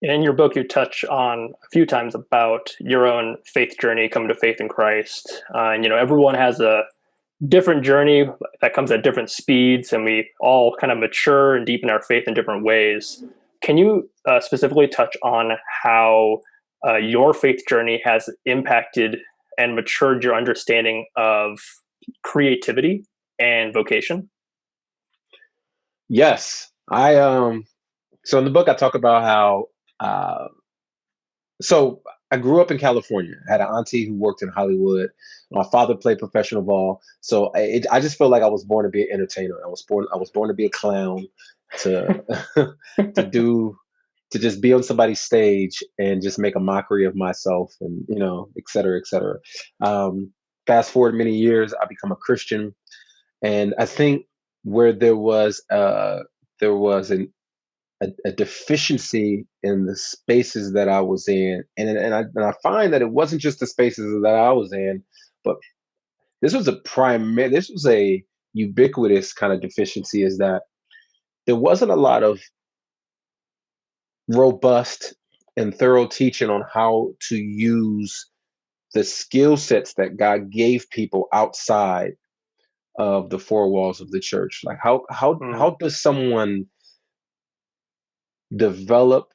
In your book, you touch on a few times about your own faith journey, coming to faith in Christ. And everyone has a different journey that comes at different speeds, and we all kind of mature and deepen our faith in different ways. Can you specifically touch on how your faith journey has impacted and matured your understanding of creativity and vocation? Yes, so in the book I talk about how uh so I grew up in California. I had an auntie who worked in Hollywood. My father played professional ball. So I just feel like I was born to be an entertainer. I was born to be a clown, to to do to just be on somebody's stage and just make a mockery of myself, and et cetera, et cetera. Um Fast forward many years, I become a Christian, and I think where there was a deficiency in the spaces that I was in, and I find that it wasn't just the spaces that I was in, but this was a ubiquitous kind of deficiency. Is that there wasn't a lot of robust and thorough teaching on how to use the skill sets that God gave people outside of the four walls of the church. Like Mm, how does someone develop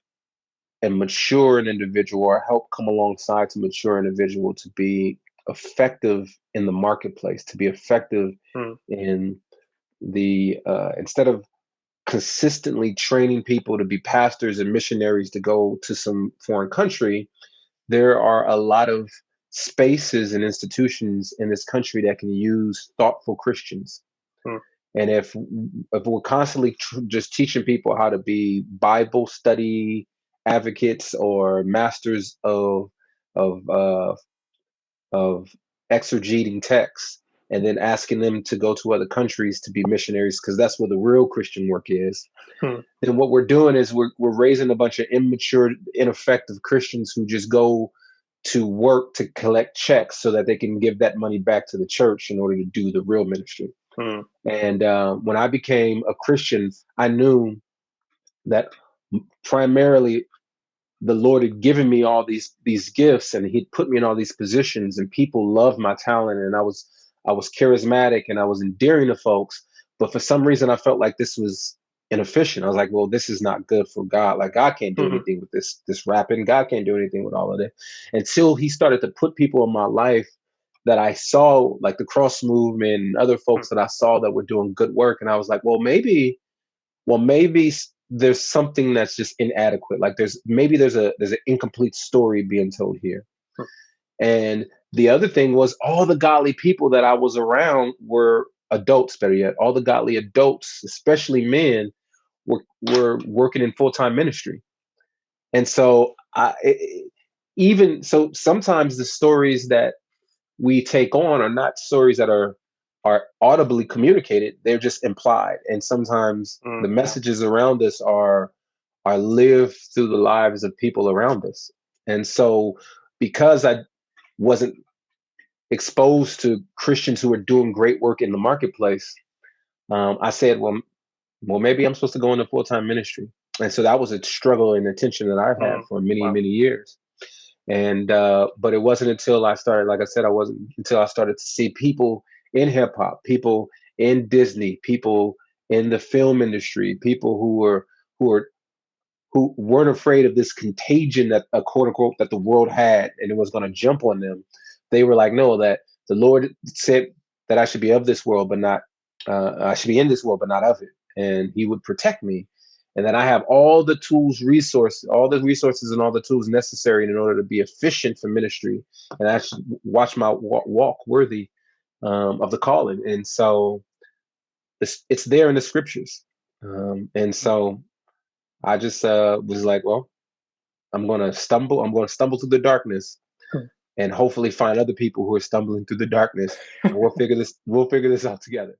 and mature an individual, or help come alongside to mature an individual to be effective in the marketplace, to be effective mm, in the instead of consistently training people to be pastors and missionaries to go to some foreign country. There are a lot of spaces and institutions in this country that can use thoughtful Christians. mm, And if we're constantly just teaching people how to be Bible study advocates or masters of of exegeting texts, and then asking them to go to other countries to be missionaries, because that's where the real Christian work is, mm, then what we're doing is we're raising a bunch of immature, ineffective Christians who just go to work to collect checks so that they can give that money back to the church in order to do the real ministry. mm, And when I became a Christian, I knew that primarily the Lord had given me all these gifts, and He'd put me in all these positions, and people loved my talent, and I was charismatic, and I was endearing to folks. But for some reason, I felt like this was inefficient. I was like, well, this is not good for God. Like, God can't do mhm, anything with this rapping. God can't do anything with all of it. Until He started to put people in my life that I saw, like the cross movement and other mm, folks that I saw that were doing good work, and I was like, well, maybe there's something that's just inadequate. Like there's an incomplete story being told here. mm. And the other thing was, all the godly people that I was around were adults. Better yet, all the godly adults, especially men, were working in full-time ministry. And so even so, sometimes the stories that we take on are not stories that are audibly communicated. They're just implied, and sometimes the Yeah. messages around us are lived through the lives of people around us. And so, because I wasn't exposed to Christians who were doing great work in the marketplace, I said, well, maybe I'm supposed to go into full-time ministry. And so that was a struggle and a tension that I've had Mm, for many, wow. many years. And but it wasn't until I started, like I said, I wasn't until I started to see people in hip hop, people in Disney, people in the film industry, people who were who weren't afraid of this contagion that, a quote unquote, that the world had, and it was going to jump on them. They were like, no, that the Lord said that I should be of this world, but not I should be in this world, but not of it, and He would protect me, and that I have all the resources and all the tools necessary in order to be efficient for ministry, and I should watch my walk worthy of the calling. And so it's there in the scriptures, and so I just was like, well, I'm going to stumble. I'm going to stumble through the darkness, Mm. and hopefully find other people who are stumbling through the darkness, and we'll figure this out together.